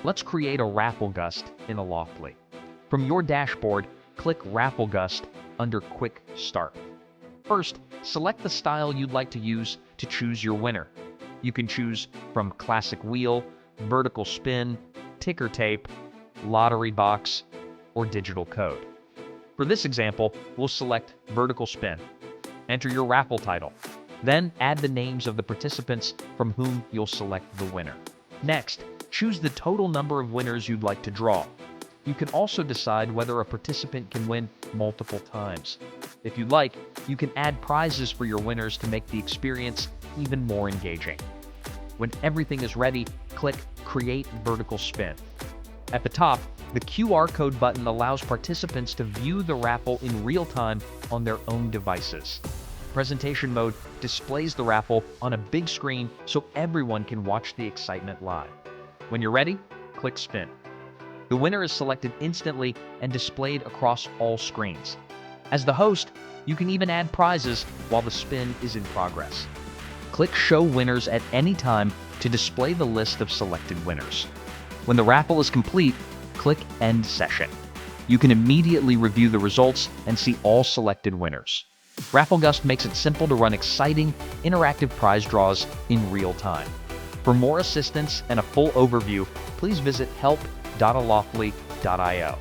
Let's create a Raffle Gust in Aloftly. From your dashboard, click Raffle Gust under Quick Start. First, select the style you'd like to use to choose your winner. You can choose from classic wheel, vertical spin, ticker tape, lottery box, or digital code. For this example, we'll select vertical spin. Enter your raffle title. Then add the names of the participants from whom you'll select the winner. Next, choose the total number of winners you'd like to draw. You can also decide whether a participant can win multiple times. If you'd like, you can add prizes for your winners to make the experience even more engaging. When everything is ready, click Create Vertical Spin. At the top, the QR code button allows participants to view the raffle in real time on their own devices. Presentation mode displays the raffle on a big screen so everyone can watch the excitement live. When you're ready, click Spin. The winner is selected instantly and displayed across all screens. As the host, you can even add prizes while the spin is in progress. Click Show Winners at any time to display the list of selected winners. When the raffle is complete, click End Session. You can immediately review the results and see all selected winners. Raffle Gust makes it simple to run exciting, interactive prize draws in real time. For more assistance and a full overview, please visit help.aloftly.io.